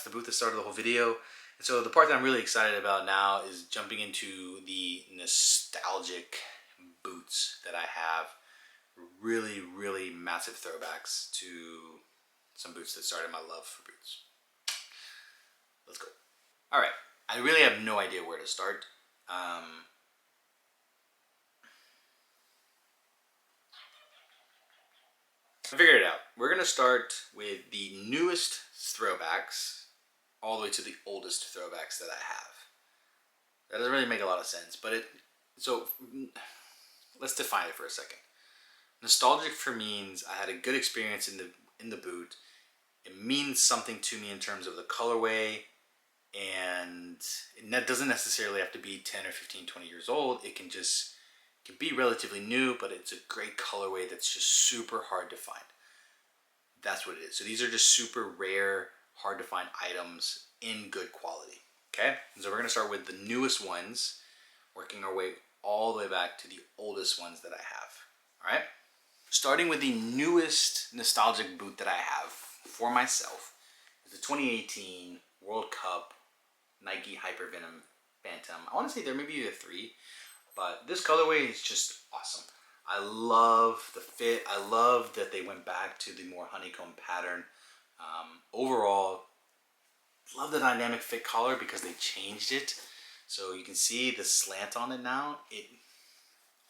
That's the boot that started the whole video. And so the part that I'm really excited about now is jumping into the nostalgic boots that I have. Really, really massive throwbacks to some boots that started my love for boots. Let's go. All right, I really have no idea where to start. I figured it out. We're gonna start with the newest throwbacks all the way to the oldest throwbacks that I have. That doesn't really make a lot of sense, but so let's define it for a second. Nostalgic for means I had a good experience in the boot. It means something to me in terms of the colorway, and that doesn't necessarily have to be 10 or 15, 20 years old. It can be relatively new, but it's a great colorway that's just super hard to find. That's what it is. So these are just super rare, hard to find items in good quality. Okay, so we're gonna start with the newest ones, working our way all the way back to the oldest ones that I have. All right, starting with the newest nostalgic boot that I have for myself is the 2018 World Cup Nike Hyper Venom Phantom. I want to say there may be a 3, but this colorway is just awesome. I love the fit. I love that they went back to the more honeycomb pattern. Overall, love the dynamic fit collar because they changed it. So you can see the slant on it now. It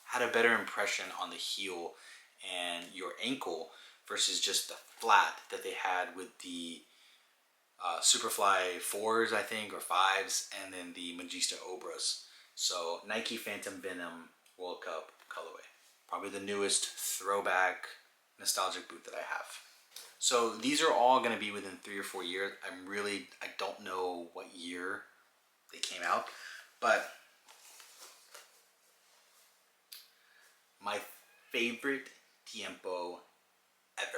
had a better impression on the heel and your ankle versus just the flat that they had with the Superfly 4s, I think, or 5s, and then the Magista Obras. So Nike Phantom Venom World Cup colorway. Probably the newest throwback nostalgic boot that I have. So these are all going to be within 3 or 4 years. I don't know what year they came out, but my favorite Tiempo ever.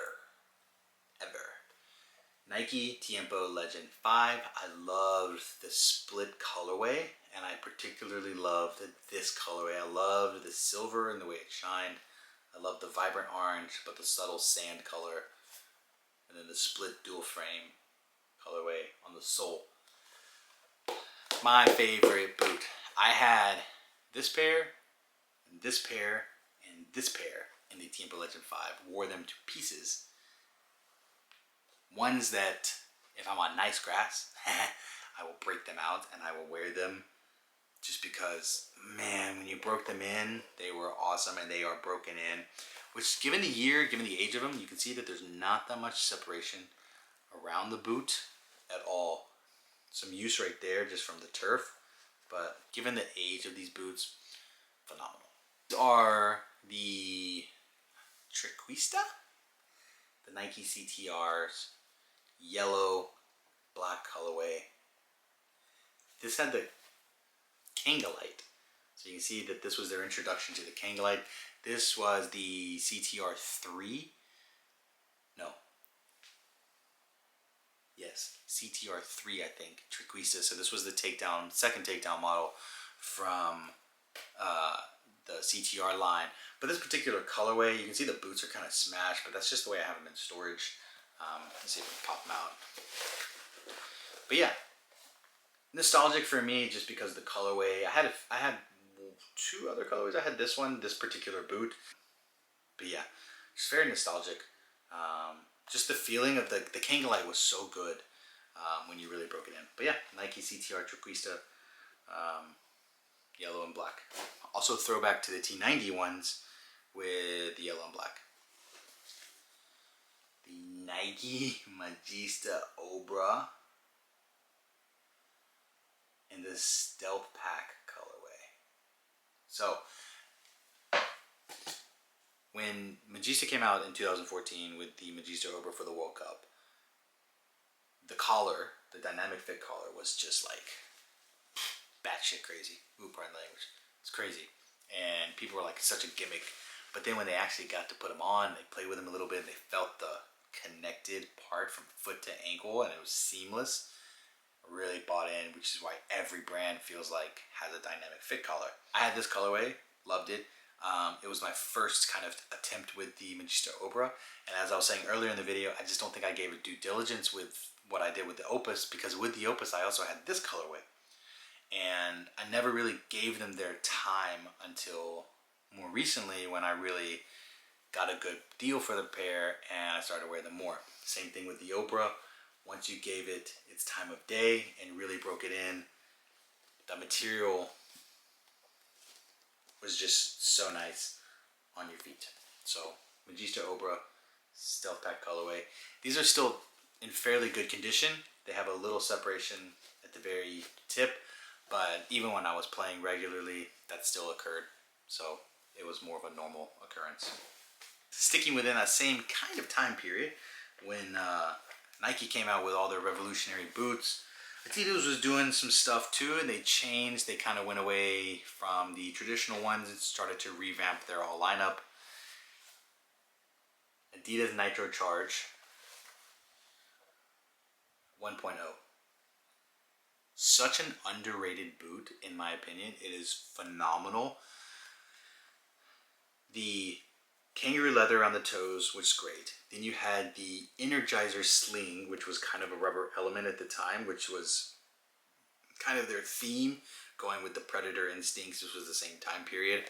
Nike Tiempo Legend 5. I loved the split colorway, and I particularly loved this colorway. I loved the silver and the way it shined. I loved the vibrant orange, but the subtle sand color, and then the split dual frame colorway on the sole. My favorite boot. I had this pair, and this pair, and this pair in the Tiempo Legend 5. Wore them to pieces. Ones that, if I'm on nice grass, I will break them out and I will wear them just because, man, when you broke them in, they were awesome, and they are broken in. Which, given the year, given the age of them, you can see that there's not that much separation around the boot at all. Some use right there just from the turf, but given the age of these boots, phenomenal. These are the Triquista, the Nike CTRs, yellow, black colorway. This had the Kangalite. So you can see that this was their introduction to the Kangalite. This was the CTR 3. No. Yes, CTR 3, I think, Triquista. So this was the second takedown model from the CTR line. But this particular colorway, you can see the boots are kind of smashed, but that's just the way I have them in storage. Let's see if we can pop them out. But yeah, nostalgic for me just because of the colorway. I had 2 other colorways. I had this one, this particular boot. But yeah, it's very nostalgic. Just the feeling of the Kangalite was so good when you really broke it in. But yeah, Nike CTR Triquista, yellow and black. Also throwback to the T90 ones with the yellow and black. The Nike Magista Obra in the Stealth Pack colorway. So when Magista came out in 2014 with the Magista Obra for the World Cup, the collar, the dynamic fit collar, was just like batshit crazy. Ooh, pardon the language. It's crazy. And people were like, it's such a gimmick. But then when they actually got to put them on, they played with them a little bit, and they felt the connected part from foot to ankle, and it was seamless. Really bought in, which is why every brand feels like has a dynamic fit collar. I had this colorway, loved it. It was my first kind of attempt with the Magista Obra, and as I was saying earlier in the video, I just don't think I gave it due diligence with what I did with the Opus, because with the Opus I also had this colorway, and I never really gave them their time until more recently when I really got a good deal for the pair and I started wearing them more. Same thing with the Oprah. Once you gave it its time of day and really broke it in, the material was just so nice on your feet. So Magista Oprah Stealth Pack colorway. These are still in fairly good condition. They have a little separation at the very tip, but even when I was playing regularly, that still occurred. So it was more of a normal occurrence. Sticking within that same kind of time period, when Nike came out with all their revolutionary boots, Adidas was doing some stuff too, and they changed. They kind of went away from the traditional ones and started to revamp their all lineup. Adidas Nitro Charge 1.0. Such an underrated boot, in my opinion. It is phenomenal. The kangaroo leather on the toes was great. Then you had the Energizer sling, which was kind of a rubber element at the time, which was kind of their theme, going with the Predator instincts. This was the same time period.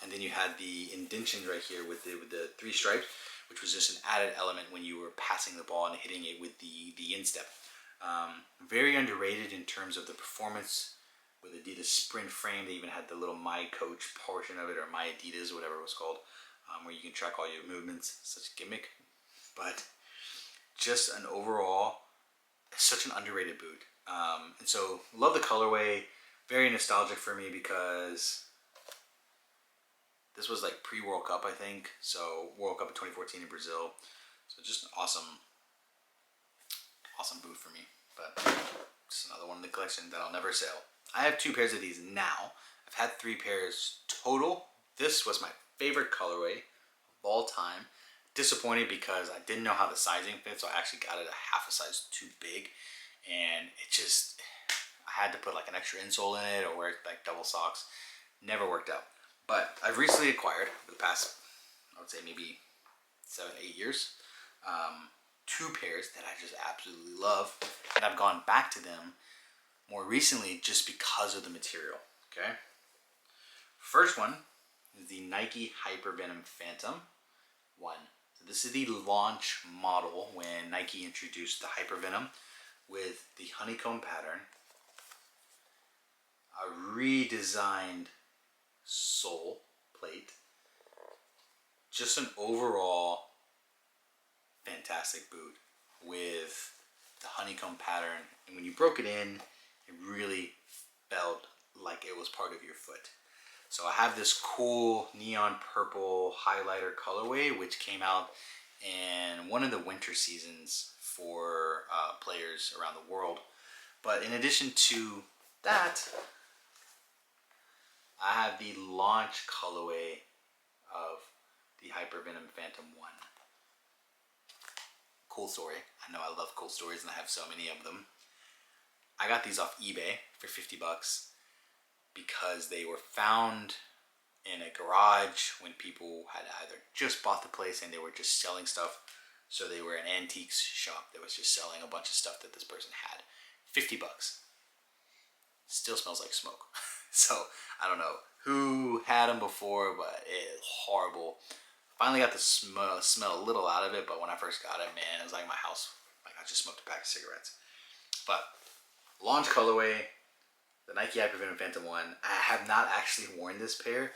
And then you had the indentions right here with the three stripes, which was just an added element when you were passing the ball and hitting it with the instep. Very underrated in terms of the performance. With Adidas Sprint Frame, they even had the little My Coach portion of it, or My Adidas, whatever it was called, where you can track all your movements. Such a gimmick, but just an overall, such an underrated boot. And so love the colorway. Very nostalgic for me because this was like pre-World Cup, I think. So World Cup of 2014 in Brazil. So just an awesome boot for me. But just another one in the collection that I'll never sell. I have 2 pairs of these now. I've had 3 pairs total. This was my favorite colorway of all time. Disappointed because I didn't know how the sizing fit, so I actually got it a half a size too big. And it just, I had to put like an extra insole in it or wear like double socks. Never worked out. But I've recently acquired, for the past, I would say maybe 7-8 years, 2 pairs that I just absolutely love, and I've gone back to them more recently just because of the material. Okay, first one is the Nike Hypervenom Phantom 1. So this is the launch model when Nike introduced the Hypervenom with the honeycomb pattern, a redesigned sole plate, just an overall fantastic boot with the honeycomb pattern, and when you broke it in, it really felt like it was part of your foot. So I have this cool neon purple highlighter colorway which came out in one of the winter seasons for players around the world. But in addition to that, I have the launch colorway of the Hypervenom Phantom 1. Cool story. I know I love cool stories and I have so many of them. I got these off eBay for $50 because they were found in a garage when people had either just bought the place and they were just selling stuff. So they were an antiques shop that was just selling a bunch of stuff that this person had. $50. Still smells like smoke. So I don't know who had them before, but it's horrible. Finally got the smell a little out of it, but when I first got it, man, it was like my house. Like I just smoked a pack of cigarettes. But launch colorway, the Nike Hypervenom Phantom 1. I have not actually worn this pair,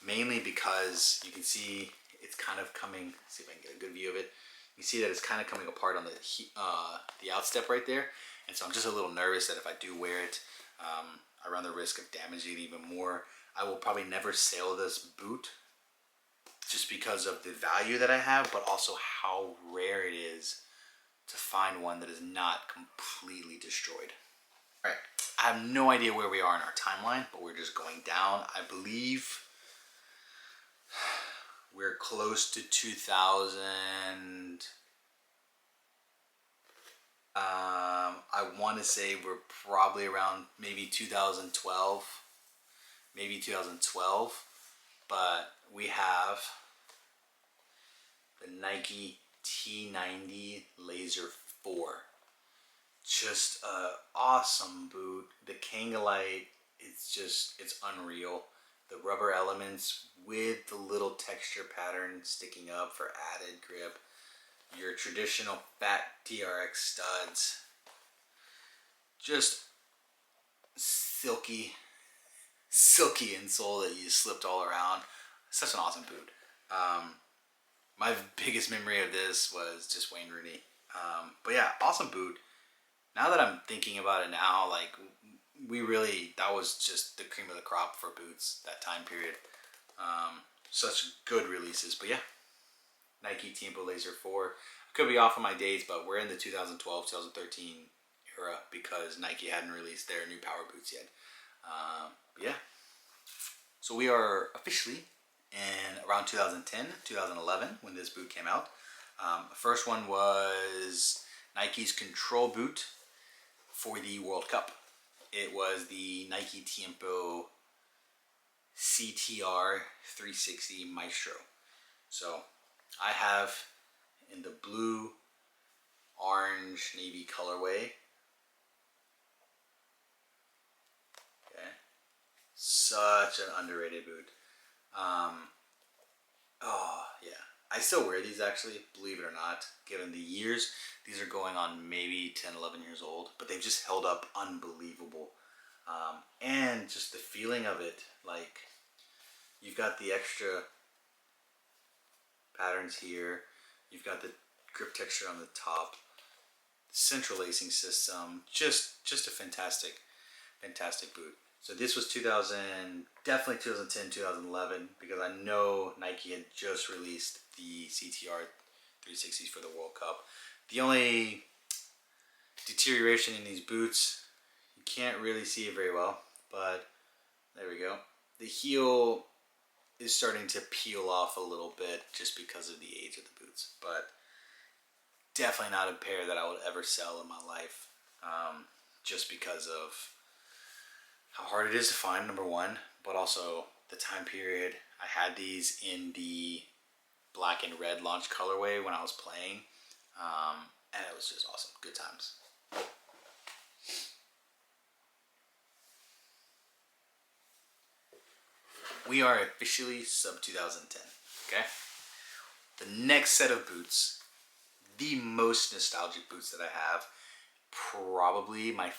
mainly because you can see it's kind of coming. See if I can get a good view of it. You see that it's kind of coming apart on the outstep right there, and so I'm just a little nervous that if I do wear it, I run the risk of damaging it even more. I will probably never sell this boot just because of the value that I have, but also how rare it is to find one that is not completely destroyed. All right, I have no idea where we are in our timeline, but we're just going down. I believe we're close to 2000. I want to say we're probably around maybe 2012, but we have the Nike T90 Laser 4. Just a awesome boot. The Kangalite, it's unreal. The rubber elements with the little texture pattern sticking up for added grip. Your traditional fat TRX studs. Just silky insole that you slipped all around. Such an awesome boot. My biggest memory of this was just Wayne Rooney. But yeah, awesome boot. Now that I'm thinking about it now, like that was just the cream of the crop for boots that time period. Such good releases. But yeah, Nike Tiempo Laser 4. I could be off on my dates, but we're in the 2012-2013 era because Nike hadn't released their new power boots yet. But yeah, so we are officially in around 2010, 2011 when this boot came out. The first one was Nike's Control boot for the World Cup. It was the Nike Tiempo CTR 360 Maestro. So I have in the blue, orange, navy colorway. Okay, such an underrated boot. Oh yeah, I still wear these actually, believe it or not. Given the years, these are going on maybe 10, 11 years old, but they've just held up unbelievable. And just the feeling of it, like you've got the extra patterns here, you've got the grip texture on the top, the central lacing system, just a fantastic boot. So this was definitely 2010, 2011, because I know Nike had just released the CTR 360s for the World Cup. The only deterioration in these boots, you can't really see it very well, but there we go. The heel is starting to peel off a little bit just because of the age of the boots, but definitely not a pair that I would ever sell in my life, just because of how hard it is to find, number one, but also the time period. I had these in the black and red launch colorway when I was playing, and it was just awesome. Good times. We are officially sub 2010, okay? The next set of boots, the most nostalgic boots that I have, probably my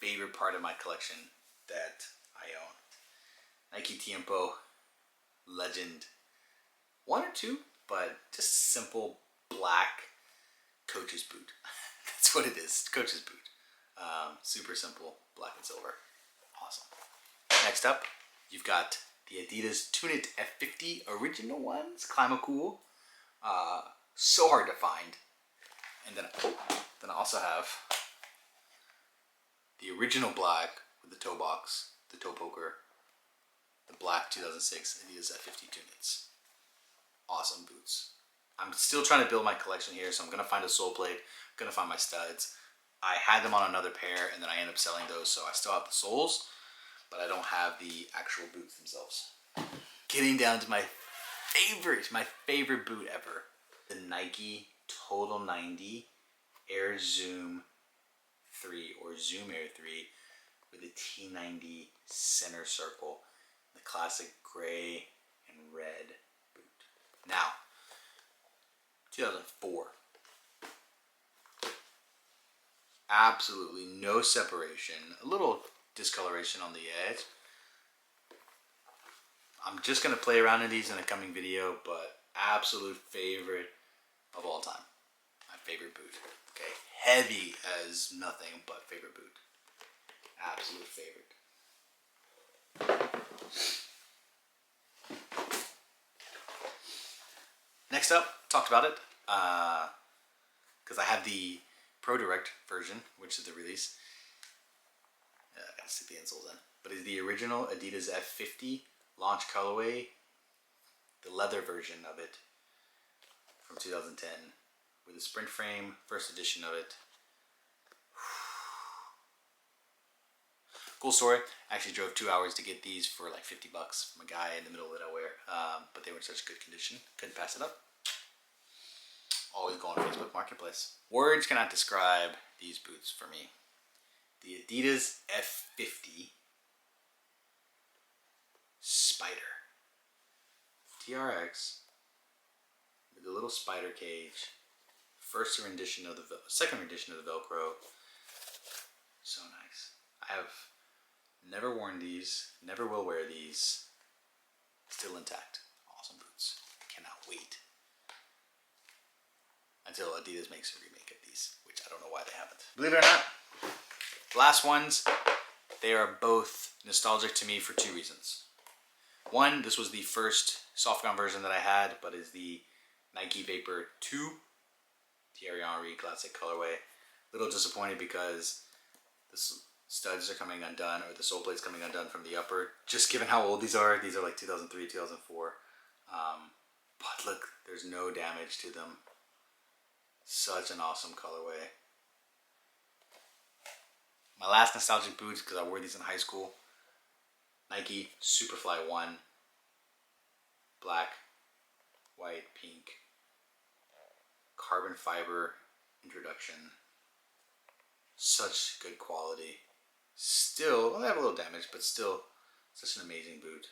favorite part of my collection that I own. Nike Tiempo Legend 1 or 2, but just simple black Coach's boot. That's what it is, Coach's boot. Super simple, black and silver. Awesome. Next up, you've got the Adidas Tunit F50 original ones, Climacool. So hard to find. And then I also have the original black with the toe box, the toe poker, the black 2006 Adidas F50 Tunits. Awesome boots. I'm still trying to build my collection here, so I'm going to find a sole plate, going to find my studs. I had them on another pair, and then I ended up selling those, so I still have the soles, but I don't have the actual boots themselves. Getting down to my favorite boot ever. The Nike Total 90 Air Zoom 3 or Zoom Air 3 with a T90 center circle. The classic gray and red boot. Now, 2004. Absolutely no separation. A little discoloration on the edge. I'm just going to play around in these in a coming video, but absolute favorite of all time. My favorite boot. Okay, heavy as nothing, but favorite boot. Absolute favorite. Next up, talked about it, because I have the Pro Direct version, which is the release. I gotta stick the insoles in. But it's the original Adidas F50 launch colorway, the leather version of it from 2010 with a sprint frame, first edition of it. Cool story. I actually drove 2 hours to get these for like $50 from a guy in the middle of nowhere, but they were in such good condition, couldn't pass it up. Always go on Facebook Marketplace. Words cannot describe these boots for me. The Adidas F50 Spider. TRX with the little spider cage. Second rendition of the Velcro. So nice. I have never worn these, never will wear these. Still intact. Awesome boots. I cannot wait until Adidas makes a remake of these, which I don't know why they haven't. Believe it or not, the last ones, they are both nostalgic to me for two reasons. One, this was the first softgun version that I had, but is the Nike Vapor 2 Thierry Henry classic colorway. A little disappointed because the studs are coming undone, or the sole plate's coming undone from the upper. Just given how old these are like 2003, 2004. But look, there's no damage to them. Such an awesome colorway. My last nostalgic boots, because I wore these in high school, Nike Superfly 1. Black, white, pink. Carbon fiber introduction. Such good quality. Still, well, they have a little damage, but still such an amazing boot.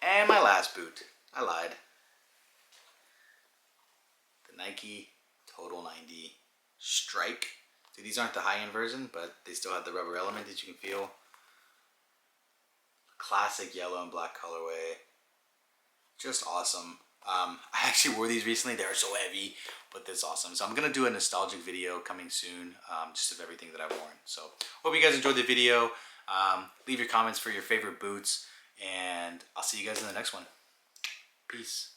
And my last boot. I lied. The Nike Total 90 Strike. See, these aren't the high-end version, but they still have the rubber element that you can feel. Classic yellow and black colorway. Just awesome. I actually wore these recently. They are so heavy, but that's awesome. So I'm going to do a nostalgic video coming soon, just of everything that I've worn. So hope you guys enjoyed the video. Leave your comments for your favorite boots, and I'll see you guys in the next one. Peace.